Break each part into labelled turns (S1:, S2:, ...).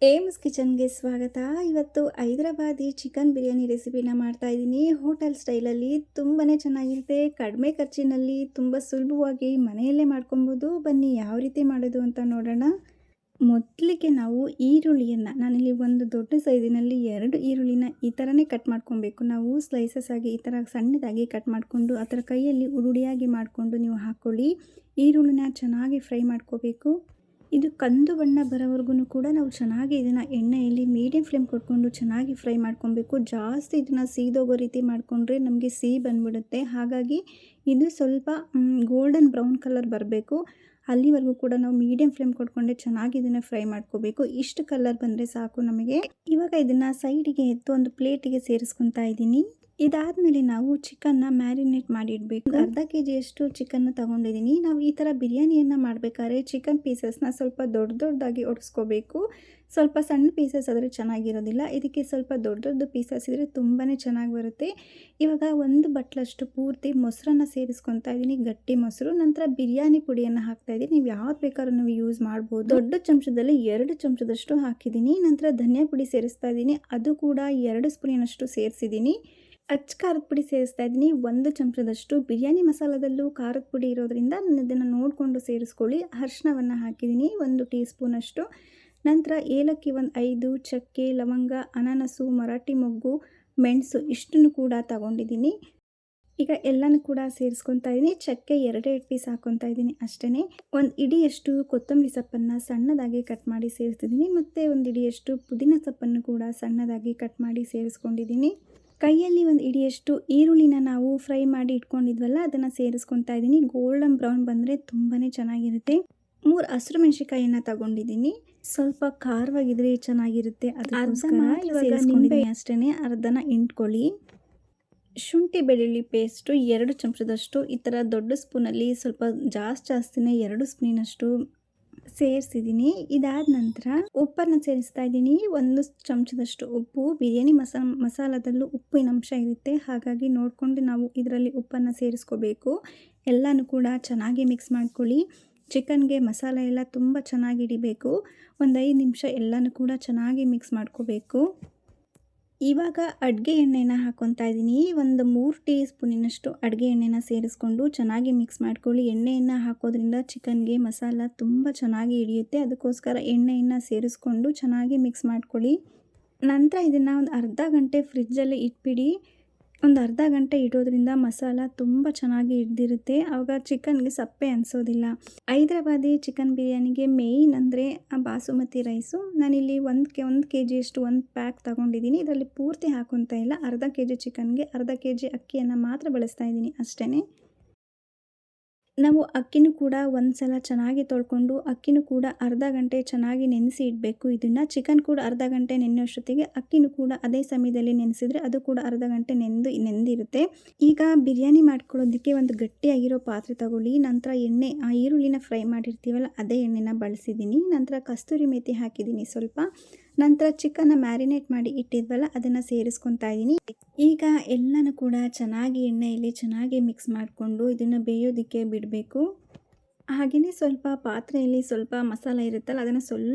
S1: AIIMS ಕಿಚನ್ಗೆ ಸ್ವಾಗತ. ಇವತ್ತು Hyderabadi chicken biryani ರೆಸಿಪಿನ ಮಾಡ್ತಾ ಇದ್ದೀನಿ. ಹೋಟೆಲ್ ಸ್ಟೈಲಲ್ಲಿ ತುಂಬಾ ಚೆನ್ನಾಗಿರುತ್ತೆ. ಕಡಿಮೆ ಖರ್ಚಿನಲ್ಲಿ ತುಂಬ ಸುಲಭವಾಗಿ ಮನೆಯಲ್ಲೇ ಮಾಡ್ಕೊಬೋದು. ಬನ್ನಿ ಯಾವ ರೀತಿ ಮಾಡೋದು ಅಂತ ನೋಡೋಣ. ಮೊದಲಿಗೆ ನಾವು ಈರುಳ್ಳಿಯನ್ನು, ನಾನಿಲ್ಲಿ ಒಂದು ದೊಡ್ಡ ಸೈಜಿನಲ್ಲಿ 2 ಈರುಳ್ಳಿನ ಈ ಥರನೇ ಕಟ್ ಮಾಡ್ಕೊಬೇಕು. ನಾವು ಸ್ಲೈಸಸ್ ಆಗಿ ಈ ಥರ ಸಣ್ಣದಾಗಿ ಕಟ್ ಮಾಡಿಕೊಂಡು ಆ ಥರ ಕೈಯಲ್ಲಿ ಉರುಳಿಯಾಗಿ ಮಾಡಿಕೊಂಡು ನೀವು ಹಾಕ್ಕೊಳ್ಳಿ. ಈರುಳ್ಳಿನ ಚೆನ್ನಾಗಿ ಫ್ರೈ ಮಾಡ್ಕೋಬೇಕು. ಇದು ಕಂದು ಬಣ್ಣ ಬರೋವರೆಗೂ ಕೂಡ ನಾವು ಚೆನ್ನಾಗಿ ಇದನ್ನು ಎಣ್ಣೆಯಲ್ಲಿ ಮೀಡಿಯಮ್ ಫ್ಲೇಮ್ ಕೊಟ್ಕೊಂಡು ಚೆನ್ನಾಗಿ ಫ್ರೈ ಮಾಡ್ಕೊಬೇಕು. ಜಾಸ್ತಿ ಇದನ್ನು ಸೀದೋಗೋ ರೀತಿ ಮಾಡಿಕೊಂಡ್ರೆ ನಮಗೆ ಸಿಹಿ ಬಂದ್ಬಿಡುತ್ತೆ. ಹಾಗಾಗಿ ಇದು ಸ್ವಲ್ಪ ಗೋಲ್ಡನ್ ಬ್ರೌನ್ ಕಲರ್ ಬರಬೇಕು. ಅಲ್ಲಿವರೆಗೂ ಕೂಡ ನಾವು ಮೀಡಿಯಮ್ ಫ್ಲೇಮ್ ಕೊಟ್ಕೊಂಡೆ ಚೆನ್ನಾಗಿ ಇದನ್ನು ಫ್ರೈ ಮಾಡ್ಕೋಬೇಕು. ಇಷ್ಟು ಕಲರ್ ಬಂದರೆ ಸಾಕು ನಮಗೆ. ಇವಾಗ ಇದನ್ನು ಸೈಡಿಗೆ ಎತ್ತು ಒಂದು ಪ್ಲೇಟಿಗೆ ಸೇರಿಸ್ಕೊತಾ ಇದ್ದೀನಿ. ಇದಾದಮೇಲೆ ನಾವು ಚಿಕನ್ನ ಮ್ಯಾರಿನೇಟ್ ಮಾಡಿ ಇಡಬೇಕು. ಅರ್ಧ kg ಚಿಕನ್ನ ತೊಗೊಂಡಿದ್ದೀನಿ. ನಾವು ಈ ಥರ ಬಿರಿಯಾನಿಯನ್ನು ಮಾಡಬೇಕಾದ್ರೆ ಚಿಕನ್ ಪೀಸಸ್ನ ಸ್ವಲ್ಪ ದೊಡ್ಡದಾಗಿ ಒಡಿಸ್ಕೋಬೇಕು. ಸ್ವಲ್ಪ ಸಣ್ಣ ಪೀಸಸ್ ಆದರೆ ಚೆನ್ನಾಗಿರೋದಿಲ್ಲ. ಇದಕ್ಕೆ ಸ್ವಲ್ಪ ದೊಡ್ಡ ಪೀಸಸ್ ಇದ್ದರೆ ತುಂಬಾ ಚೆನ್ನಾಗಿ ಬರುತ್ತೆ. ಇವಾಗ ಒಂದು ಬಟ್ಲಷ್ಟು ಪೂರ್ತಿ ಮೊಸರನ್ನು ಸೇರಿಸ್ಕೊತಾ ಇದ್ದೀನಿ, ಗಟ್ಟಿ ಮೊಸರು. ನಂತರ ಬಿರಿಯಾನಿ ಪುಡಿಯನ್ನು ಹಾಕ್ತಾಯಿದ್ದೀನಿ. ನೀವು ಯಾವ್ದು ಬೇಕಾದ್ರೂ ನೀವು ಯೂಸ್ ಮಾಡ್ಬೋದು. ದೊಡ್ಡ ಚಮಚದಲ್ಲಿ 2 ಚಮಚದಷ್ಟು ಹಾಕಿದ್ದೀನಿ. ನಂತರ ಧನಿಯಾ ಪುಡಿ ಸೇರಿಸ್ತಾ ಇದ್ದೀನಿ, ಅದು ಕೂಡ 2 ಸ್ಪೂನಿನಷ್ಟು ಸೇರಿಸಿದ್ದೀನಿ. ಖಾರದ ಪುಡಿ ಸೇರಿಸ್ತಾ ಇದ್ದೀನಿ 1 ಚಮಚದಷ್ಟು. ಬಿರಿಯಾನಿ ಮಸಾಲದಲ್ಲೂ ಖಾರದ ಪುಡಿ ಇರೋದ್ರಿಂದ ಇದನ್ನು ನೋಡಿಕೊಂಡು ಸೇರಿಸ್ಕೊಳ್ಳಿ. ಅರಿಶಿನವನ್ನು ಹಾಕಿದ್ದೀನಿ 1 ಟೀ ಸ್ಪೂನಷ್ಟು. ನಂತರ ಏಲಕ್ಕಿ 5, ಚಕ್ಕೆ, ಲವಂಗ, ಅನಾನಸು, ಮರಾಠಿ ಮೊಗ್ಗು, ಮೆಣಸು ಇಷ್ಟನ್ನು ಕೂಡ ತಗೊಂಡಿದ್ದೀನಿ. ಈಗ ಎಲ್ಲನೂ ಕೂಡ ಸೇರಿಸ್ಕೊತಾ ಇದ್ದೀನಿ. ಚಕ್ಕೆ 2 ಪೀಸ್ ಹಾಕ್ಕೊತಾ ಇದ್ದೀನಿ ಅಷ್ಟೇ. 1 ಇಡಿಯಷ್ಟು ಕೊತ್ತಂಬರಿ ಸೊಪ್ಪನ್ನು ಸಣ್ಣದಾಗಿ ಕಟ್ ಮಾಡಿ ಸೇರಿಸ್ತಿದ್ದೀನಿ. ಮತ್ತು 1 ಇಡಿಯಷ್ಟು ಪುದೀನ ಸೊಪ್ಪನ್ನು ಕೂಡ ಸಣ್ಣದಾಗಿ ಕಟ್ ಮಾಡಿ ಸೇರಿಸ್ಕೊಂಡಿದ್ದೀನಿ. ಕೈಯಲ್ಲಿ 1 ಇಡಿಯಷ್ಟು ಈರುಳ್ಳಿನ ನಾವು ಫ್ರೈ ಮಾಡಿ ಇಟ್ಕೊಂಡಿದ್ವಲ್ಲ, ಅದನ್ನು ಸೇರಿಸ್ಕೊತಾ ಇದ್ದೀನಿ. ಗೋಲ್ಡನ್ ಬ್ರೌನ್ ಬಂದರೆ ತುಂಬಾ ಚೆನ್ನಾಗಿರುತ್ತೆ. 3 ಹಸಿರು ಮೆಣಸಿಕಾಯಿಯನ್ನು ತಗೊಂಡಿದ್ದೀನಿ. ಸ್ವಲ್ಪ ಖಾರವಾಗಿದ್ರೆ ಚೆನ್ನಾಗಿರುತ್ತೆ, ಅದಕ್ಕೋಸ್ಕರ ಸೇರಿಸ್ಕೊಂಡಿದ್ದೀನಿ ಅಷ್ಟೇ. ಅರ್ಧನ ಇಂಟ್ಕೊಳ್ಳಿ. ಶುಂಠಿ ಬೆಳ್ಳುಳ್ಳಿ ಪೇಸ್ಟು 2 ಚಮಚದಷ್ಟು. ಈ ಥರ ದೊಡ್ಡ ಸ್ಪೂನಲ್ಲಿ ಸ್ವಲ್ಪ ಜಾಸ್ತಿನೇ 2 ಸ್ಪೂನಿನಷ್ಟು ಸೇರಿಸಿದ್ದೀನಿ. ಇದಾದ ನಂತರ ಉಪ್ಪನ್ನು ಸೇರಿಸ್ತಾ ಇದ್ದೀನಿ 1 ಚಮಚದಷ್ಟು ಉಪ್ಪು. ಬಿರಿಯಾನಿ ಮಸಾಲದಲ್ಲೂ ಉಪ್ಪಿನ ಅಂಶ ಇರುತ್ತೆ, ಹಾಗಾಗಿ ನೋಡಿಕೊಂಡು ನಾವು ಇದರಲ್ಲಿ ಉಪ್ಪನ್ನು ಸೇರಿಸ್ಕೋಬೇಕು. ಎಲ್ಲನೂ ಕೂಡ ಚೆನ್ನಾಗಿ ಮಿಕ್ಸ್ ಮಾಡ್ಕೊಳ್ಳಿ. ಚಿಕನ್ಗೆ ಮಸಾಲೆ ಎಲ್ಲ ತುಂಬ ಚೆನ್ನಾಗಿ ಹಿಡಿಬೇಕು. 5 ನಿಮಿಷ ಎಲ್ಲನೂ ಕೂಡ ಚೆನ್ನಾಗಿ ಮಿಕ್ಸ್ ಮಾಡ್ಕೋಬೇಕು. ಇವಾಗ ಅಡುಗೆ ಎಣ್ಣೆನ ಹಾಕ್ಕೊತಾ ಇದ್ದೀನಿ. 3 ಟೀ ಸ್ಪೂನಿನಷ್ಟು ಅಡುಗೆ ಎಣ್ಣೆನ ಸೇರಿಸ್ಕೊಂಡು ಚೆನ್ನಾಗಿ ಮಿಕ್ಸ್ ಮಾಡ್ಕೊಳ್ಳಿ. ಎಣ್ಣೆಯನ್ನು ಹಾಕೋದ್ರಿಂದ ಚಿಕನ್ಗೆ ಮಸಾಲ ತುಂಬ ಚೆನ್ನಾಗಿ ಹಿಡಿಯುತ್ತೆ, ಅದಕ್ಕೋಸ್ಕರ ಎಣ್ಣೆಯನ್ನು ಸೇರಿಸ್ಕೊಂಡು ಚೆನ್ನಾಗಿ ಮಿಕ್ಸ್ ಮಾಡ್ಕೊಳ್ಳಿ. ನಂತರ ಇದನ್ನು ಒಂದು ಅರ್ಧ ಗಂಟೆ ಫ್ರಿಜ್ಜಲ್ಲಿ ಇಟ್ಬಿಡಿ. ಒಂದು ಅರ್ಧ ಗಂಟೆ ಇಡೋದ್ರಿಂದ ಮಸಾಲ ತುಂಬ ಚೆನ್ನಾಗಿ ಹಿಡ್ದಿರುತ್ತೆ, ಆವಾಗ ಚಿಕನ್ಗೆ ಸಪ್ಪೆ ಅನಿಸೋದಿಲ್ಲ. ಹೈದರಾಬಾದಿ ಚಿಕನ್ ಬಿರಿಯಾನಿಗೆ ಮೇಯ್ನ್ ಅಂದರೆ ಬಾಸುಮತಿ ರೈಸು. ನಾನಿಲ್ಲಿ 1 kg 1 ಪ್ಯಾಕ್ ತೊಗೊಂಡಿದ್ದೀನಿ. ಇದರಲ್ಲಿ ಪೂರ್ತಿ ಹಾಕೊತಾ ಇಲ್ಲ. ಅರ್ಧ kg ಚಿಕನ್ಗೆ ಅರ್ಧ kg ಅಕ್ಕಿಯನ್ನು ಮಾತ್ರ ಬಳಸ್ತಾ ಇದ್ದೀನಿ ಅಷ್ಟೇ. ನಾವು ಅಕ್ಕಿನೂ ಕೂಡ ಒಂದು ಸಲ ಚೆನ್ನಾಗಿ ತೊಳ್ಕೊಂಡು ಅಕ್ಕಿನೂ ಕೂಡ ಅರ್ಧ ಗಂಟೆ ಚೆನ್ನಾಗಿ ನೆನೆಸಿ ಇಡಬೇಕು. ಇದನ್ನು ಚಿಕನ್ ಕೂಡ ಅರ್ಧ ಗಂಟೆ ನೆನೆಯೋಷ್ಟೊತ್ತಿಗೆ ಅಕ್ಕಿನೂ ಕೂಡ ಅದೇ ಸಮಯದಲ್ಲಿ ನೆನೆಸಿದ್ರೆ ಅದು ಕೂಡ ಅರ್ಧ ಗಂಟೆ ನೆಂದಿರುತ್ತೆ. ಈಗ ಬಿರಿಯಾನಿ ಮಾಡ್ಕೊಳ್ಳೋದಕ್ಕೆ ಒಂದು ಗಟ್ಟಿಯಾಗಿರೋ ಪಾತ್ರೆ ತಗೊಳ್ಳಿ. ನಂತರ ಎಣ್ಣೆ, ಆ ಈರುಳ್ಳಿನ ಫ್ರೈ ಮಾಡಿರ್ತೀವಲ್ಲ ಅದೇ ಎಣ್ಣೆನ ಬಳಸಿದ್ದೀನಿ. ನಂತರ ಕಸ್ತೂರಿ ಮೇಥಿ ಹಾಕಿದ್ದೀನಿ ಸ್ವಲ್ಪ. ನಂತರ ಚಿಕನ್ನ ಮ್ಯಾರಿನೇಟ್ ಮಾಡಿ ಇಟ್ಟಿದ್ವಲ್ಲ ಅದನ್ನು ಸೇರಿಸ್ಕೊತಾ ಇದ್ದೀನಿ. ಈಗ ಎಲ್ಲನೂ ಕೂಡ ಚೆನ್ನಾಗಿ ಎಣ್ಣೆಯಲ್ಲಿ ಚೆನ್ನಾಗಿ ಮಿಕ್ಸ್ ಮಾಡಿಕೊಂಡು ಇದನ್ನು ಬೇಯೋದಕ್ಕೆ ಬಿಡಬೇಕು. ಹಾಗೆಯೇ ಸ್ವಲ್ಪ ಪಾತ್ರೆಯಲ್ಲಿ ಸ್ವಲ್ಪ ಮಸಾಲೆ ಇರುತ್ತಲ್ಲ, ಅದನ್ನು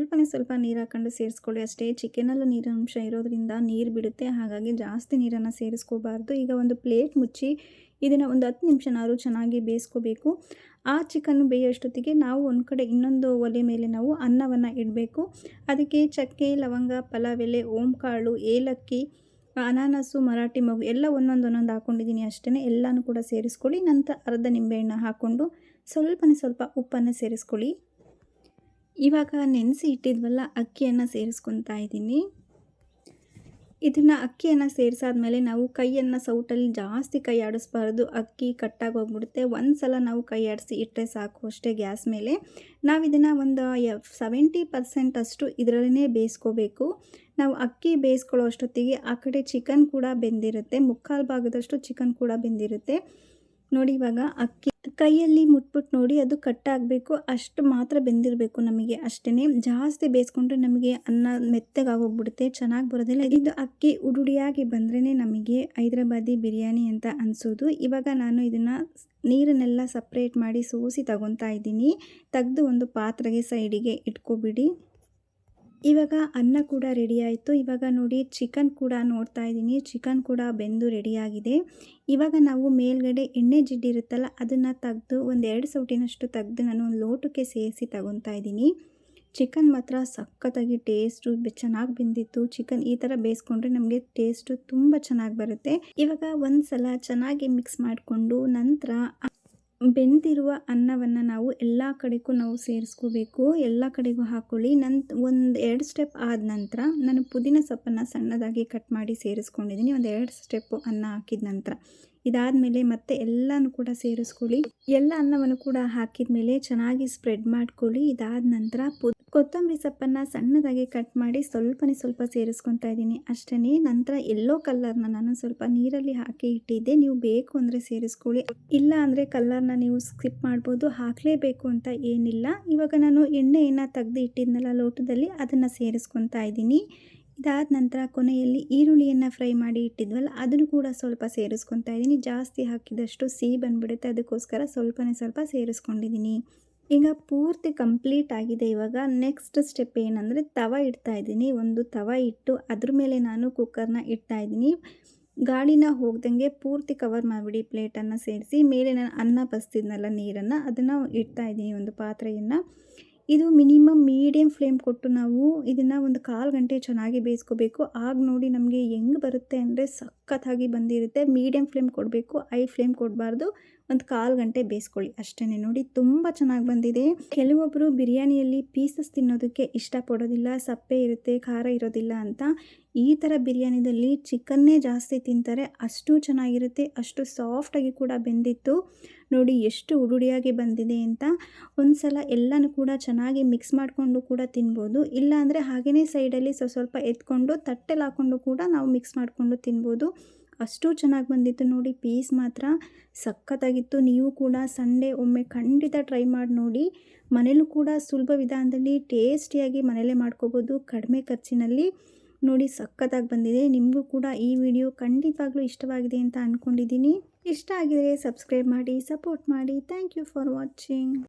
S1: ಸ್ವಲ್ಪ ನೀರು ಹಾಕೊಂಡು ಸೇರಿಸ್ಕೊಳ್ಳಿ ಅಷ್ಟೇ. ಚಿಕನಲ್ಲೂ ನೀರಿನಂಶ ಇರೋದ್ರಿಂದ ನೀರು ಬಿಡುತ್ತೆ, ಹಾಗಾಗಿ ಜಾಸ್ತಿ ನೀರನ್ನು ಸೇರಿಸ್ಕೋಬಾರ್ದು. ಈಗ ಒಂದು ಪ್ಲೇಟ್ ಮುಚ್ಚಿ ಇದನ್ನು ಒಂದು 10 ನಿಮಿಷನಾದ್ರು ಚೆನ್ನಾಗಿ ಬೇಯಿಸ್ಕೋಬೇಕು. ಆ ಚಿಕನ್ನು ಬೇಯೋಷ್ಟೊತ್ತಿಗೆ ನಾವು ಒಂದು ಕಡೆ ಇನ್ನೊಂದು ಒಲೆ ಮೇಲೆ ನಾವು ಅನ್ನವನ್ನು ಇಡಬೇಕು. ಅದಕ್ಕೆ ಚಕ್ಕೆ, ಲವಂಗ, ಪಲಾವ್ ಎಲೆ, ಓಂಕಾಳು, ಏಲಕ್ಕಿ, ಅನಾನಸು, ಮರಾಠಿ ಮೊಗ್ಗು ಎಲ್ಲ ಒಂದೊಂದು ಹಾಕ್ಕೊಂಡಿದ್ದೀನಿ ಅಷ್ಟೇ. ಎಲ್ಲನೂ ಕೂಡ ಸೇರಿಸ್ಕೊಳ್ಳಿ. ನಂತರ ಅರ್ಧ ನಿಂಬೆಹಣ್ಣು ಹಾಕ್ಕೊಂಡು ಸ್ವಲ್ಪ ಉಪ್ಪನ್ನು ಸೇರಿಸ್ಕೊಳ್ಳಿ. ಇವಾಗ ನೆನೆಸಿ ಇಟ್ಟಿದ್ವಲ್ಲ ಅಕ್ಕಿಯನ್ನು ಸೇರಿಸ್ಕೊತಾ ಇದ್ದೀನಿ. ಇದನ್ನು ಅಕ್ಕಿಯನ್ನು ಸೇರಿಸಾದ್ಮೇಲೆ ನಾವು ಕೈಯನ್ನು ಸೌಟಲ್ಲಿ ಜಾಸ್ತಿ ಕೈ ಆಡಿಸ್ಬಾರ್ದು, ಅಕ್ಕಿ ಕಟ್ಟಾಗಿ ಹೋಗ್ಬಿಡುತ್ತೆ. ಒಂದು ಸಲ ನಾವು ಕೈ ಆಡಿಸಿ ಇಟ್ಟರೆ ಸಾಕು ಅಷ್ಟೇ. ಗ್ಯಾಸ್ ಮೇಲೆ ನಾವು ಇದನ್ನು ಒಂದು 70% ಅಷ್ಟು ಇದರಲ್ಲೇ ಬೇಯಿಸ್ಕೋಬೇಕು. ನಾವು ಅಕ್ಕಿ ಬೇಯಿಸ್ಕೊಳ್ಳೋ ಅಷ್ಟೊತ್ತಿಗೆ ಆ ಕಡೆ ಚಿಕನ್ ಕೂಡ ಬೆಂದಿರುತ್ತೆ, 3/4 ಭಾಗದಷ್ಟು ಚಿಕನ್ ಕೂಡ ಬೆಂದಿರುತ್ತೆ. ನೋಡಿ ಇವಾಗ ಅಕ್ಕಿ ಕೈಯಲ್ಲಿ ಮುಟ್ಬಿಟ್ಟು ನೋಡಿ, ಅದು ಕಟ್ಟಾಗಬೇಕು, ಅಷ್ಟು ಮಾತ್ರ ಬೆಂದಿರಬೇಕು ನಮಗೆ ಅಷ್ಟೇ. ಜಾಸ್ತಿ ಬೇಯಿಸ್ಕೊಂಡ್ರೆ ನಮಗೆ ಅನ್ನ ಮೆತ್ತಗಾಗೋಗ್ಬಿಡುತ್ತೆ, ಚೆನ್ನಾಗಿ ಬರೋದಿಲ್ಲ. ಇದು ಅಕ್ಕಿ ಉರುಳಿಯಾಗಿ ಬಂದ್ರೇ ನಮಗೆ ಹೈದರಾಬಾದಿ ಬಿರಿಯಾನಿ ಅಂತ ಅನಿಸೋದು. ಇವಾಗ ನಾನು ಇದನ್ನು ನೀರನ್ನೆಲ್ಲ ಸಪ್ರೇಟ್ ಮಾಡಿ ಸೋಸಿ ತಗೊತಾ ಇದ್ದೀನಿ. ತೆಗೆದು ಒಂದು ಪಾತ್ರೆಗೆ ಸೈಡಿಗೆ ಇಟ್ಕೊಬಿಡಿ. ಇವಾಗ ಅನ್ನ ಕೂಡ ರೆಡಿ ಆಯಿತು. ಇವಾಗ ನೋಡಿ ಚಿಕನ್ ಕೂಡ ನೋಡ್ತಾ ಇದ್ದೀನಿ. ಚಿಕನ್ ಕೂಡ ಬೆಂದು ರೆಡಿಯಾಗಿದೆ. ಇವಾಗ ನಾವು ಮೇಲ್ಗಡೆ ಎಣ್ಣೆ ಜಿಡ್ಡಿರುತ್ತಲ್ಲ ಅದನ್ನು ತೆಗೆದು ಒಂದು 2 ಸೌಟಿನಷ್ಟು ತೆಗೆದು ನಾನು ಒಂದು ಲೋಟಕ್ಕೆ ಸೇರಿಸಿ ತಗೊತಾ ಇದ್ದೀನಿ. ಚಿಕನ್ ಮಾತ್ರ ಸಖತ್ತಾಗಿ ಟೇಸ್ಟು ಚೆನ್ನಾಗಿ ಬೆಂದಿತ್ತು. ಚಿಕನ್ ಈ ಥರ ಬೇಯಿಸ್ಕೊಂಡ್ರೆ ನಮಗೆ ಟೇಸ್ಟು ತುಂಬ ಚೆನ್ನಾಗಿ ಬರುತ್ತೆ. ಇವಾಗ ಒಂದು ಸಲ ಚೆನ್ನಾಗಿ ಮಿಕ್ಸ್ ಮಾಡಿಕೊಂಡು ನಂತರ ಬೆಂದಿರುವ ಅನ್ನವನ್ನು ನಾವು ಎಲ್ಲ ಕಡೆಗೂ ನಾವು ಸೇರಿಸ್ಕೋಬೇಕು. ಎಲ್ಲ ಕಡೆಗೂ ಹಾಕ್ಕೊಳ್ಳಿ. ಒಂದು 2 ಸ್ಟೆಪ್ ಆದ ನಂತರ ನಾನು ಪುದೀನ ಸೊಪ್ಪನ್ನು ಸಣ್ಣದಾಗಿ ಕಟ್ ಮಾಡಿ ಸೇರಿಸ್ಕೊಂಡಿದ್ದೀನಿ. ಒಂದು 2 ಸ್ಟೆಪ್ಪು ಅನ್ನ ಹಾಕಿದ ನಂತರ ಇದಾದಮೇಲೆ ಮತ್ತೆ ಎಲ್ಲನೂ ಕೂಡ ಸೇರಿಸ್ಕೊಳ್ಳಿ. ಎಲ್ಲ ಅನ್ನವನ್ನು ಕೂಡ ಹಾಕಿದ ಮೇಲೆ ಚೆನ್ನಾಗಿ ಸ್ಪ್ರೆಡ್ ಮಾಡ್ಕೊಳ್ಳಿ. ಇದಾದ ನಂತರ ಕೊತ್ತಂಬರಿ ಸೊಪ್ಪನ್ನು ಸಣ್ಣದಾಗಿ ಕಟ್ ಮಾಡಿ ಸ್ವಲ್ಪ ಸೇರಿಸ್ಕೊತಾ ಇದ್ದೀನಿ ಅಷ್ಟೇ. ನಂತರ ಯೆಲ್ಲೋ ಕಲರ್ನ ನಾನು ಸ್ವಲ್ಪ ನೀರಲ್ಲಿ ಹಾಕಿ ಇಟ್ಟಿದ್ದೆ. ನೀವು ಬೇಕು ಅಂದರೆ ಸೇರಿಸ್ಕೊಳ್ಳಿ, ಇಲ್ಲ ಅಂದರೆ ಕಲರ್ನ ನೀವು ಸ್ಕಿಪ್ ಮಾಡ್ಬೋದು. ಹಾಕಲೇಬೇಕು ಅಂತ ಏನಿಲ್ಲ. ಇವಾಗ ನಾನು ಎಣ್ಣೆಯನ್ನು ತೆಗೆದು ಇಟ್ಟಿದ್ನಲ್ಲ ಲೋಟದಲ್ಲಿ ಅದನ್ನು ಸೇರಿಸ್ಕೊತಾ ಇದ್ದೀನಿ. ಇದಾದ ನಂತರ ಕೊನೆಯಲ್ಲಿ ಈರುಳ್ಳಿಯನ್ನು ಫ್ರೈ ಮಾಡಿ ಇಟ್ಟಿದ್ವಲ್ಲ ಅದನ್ನು ಕೂಡ ಸ್ವಲ್ಪ ಸೇರಿಸ್ಕೊತಾ ಇದ್ದೀನಿ. ಜಾಸ್ತಿ ಹಾಕಿದಷ್ಟು ಸಿಹಿ ಬಂದುಬಿಡುತ್ತೆ, ಅದಕ್ಕೋಸ್ಕರ ಸ್ವಲ್ಪ ಸೇರಿಸ್ಕೊಂಡಿದ್ದೀನಿ. ಈಗ ಪೂರ್ತಿ ಕಂಪ್ಲೀಟ್ ಆಗಿದೆ. ಇವಾಗ ನೆಕ್ಸ್ಟ್ ಸ್ಟೆಪ್ ಏನಂದರೆ ತವ ಇಡ್ತಾ ಇದ್ದೀನಿ. ಒಂದು ತವ ಇಟ್ಟು ಅದ್ರ ಮೇಲೆ ನಾನು ಕುಕ್ಕರ್ನ ಇಡ್ತಾ ಇದ್ದೀನಿ. ಗಾಳಿನ ಹೋಗ್ದಂಗೆ ಪೂರ್ತಿ ಕವರ್ ಮಾಡಿಬಿಡಿ. ಪ್ಲೇಟನ್ನು ಸೇರಿಸಿ ಮೇಲೆ ನಾನು ಅನ್ನ ಬಸ್ತಿದ್ನಲ್ಲ ನೀರನ್ನು ಅದನ್ನು ಇಡ್ತಾ ಇದ್ದೀನಿ ಒಂದು ಪಾತ್ರೆಯನ್ನು. ಇದು ಮಿನಿಮಮ್ ಮೀಡಿಯಮ್ ಫ್ಲೇಮ್ ಕೊಟ್ಟು ನಾವು ಇದನ್ನು ಒಂದು 1/4 ಗಂಟೆ ಚೆನ್ನಾಗಿ ಬೇಯಿಸ್ಕೋಬೇಕು. ಆಗ ನೋಡಿ ನಮಗೆ ಹೆಂಗೆ ಬರುತ್ತೆ ಅಂದರೆ ಸಖತ್ತಾಗಿ ಬಂದಿರುತ್ತೆ. ಮೀಡಿಯಮ್ ಫ್ಲೇಮ್ ಕೊಡಬೇಕು, ಹೈ ಫ್ಲೇಮ್ ಕೊಡಬಾರ್ದು. ಒಂದು 1/4 ಗಂಟೆ ಬೇಯಿಸ್ಕೊಳ್ಳಿ ಅಷ್ಟೇ. ನೋಡಿ ತುಂಬ ಚೆನ್ನಾಗಿ ಬಂದಿದೆ. ಕೆಲವೊಬ್ಬರು ಬಿರಿಯಾನಿಯಲ್ಲಿ ಪೀಸಸ್ ತಿನ್ನೋದಕ್ಕೆ ಇಷ್ಟಪಡೋದಿಲ್ಲ, ಸಪ್ಪೆ ಇರುತ್ತೆ, ಖಾರ ಇರೋದಿಲ್ಲ ಅಂತ. ಈ ಥರ ಬಿರಿಯಾನಿದಲ್ಲಿ ಚಿಕನ್ನೇ ಜಾಸ್ತಿ ತಿಂತಾರೆ. ಅಷ್ಟು ಚೆನ್ನಾಗಿರುತ್ತೆ, ಅಷ್ಟು ಸಾಫ್ಟಾಗಿ ಕೂಡ ಬೆಂದಿತ್ತು. ನೋಡಿ ಎಷ್ಟು ಉಡುಡಿಯಾಗಿ ಬಂದಿದೆ ಅಂತ. ಒಂದು ಸಲ ಎಲ್ಲನೂ ಕೂಡ ಚೆನ್ನಾಗಿ ಮಿಕ್ಸ್ ಮಾಡಿಕೊಂಡು ಕೂಡ ತಿನ್ಬೋದು. ಇಲ್ಲಾಂದರೆ ಹಾಗೆಯೇ ಸೈಡಲ್ಲಿ ಸ್ವಲ್ಪ ಎತ್ಕೊಂಡು ತಟ್ಟೆಲಿ ಹಾಕ್ಕೊಂಡು ಕೂಡ ನಾವು ಮಿಕ್ಸ್ ಮಾಡಿಕೊಂಡು ತಿನ್ಬೋದು. ಅಷ್ಟು ಚೆನ್ನಾಗಿ ಬಂದಿತ್ತು ನೋಡಿ. ಪೀಸ್ ಮಾತ್ರ ಸಖತ್ತಾಗಿತ್ತು. ನೀವು ಕೂಡ ಸಂಡೇ ಒಮ್ಮೆ ಖಂಡಿತ ಟ್ರೈ ಮಾಡಿ ನೋಡಿ. ಮನೇಲೂ ಕೂಡ ಸುಲಭ ವಿಧಾನದಲ್ಲಿ ಟೇಸ್ಟಿಯಾಗಿ ಮನೇಲೇ ಮಾಡ್ಕೋಬೋದು ಕಡಿಮೆ ಖರ್ಚಿನಲ್ಲಿ. ನೋಡಿ ಸಖತ್ತಾಗಿ ಬಂದಿದೆ. ನಿಮಗೂ ಕೂಡ ಈ ವಿಡಿಯೋ ಖಂಡಿತವಾಗ್ಲೂ ಇಷ್ಟವಾಗಿದೆ ಅಂತ ಅಂದ್ಕೊಂಡಿದ್ದೀನಿ. ಇಷ್ಟ ಆಗಿದರೆ ಸಬ್ಸ್ಕ್ರೈಬ್ ಮಾಡಿ, ಸಪೋರ್ಟ್ ಮಾಡಿ. Thank you for watching.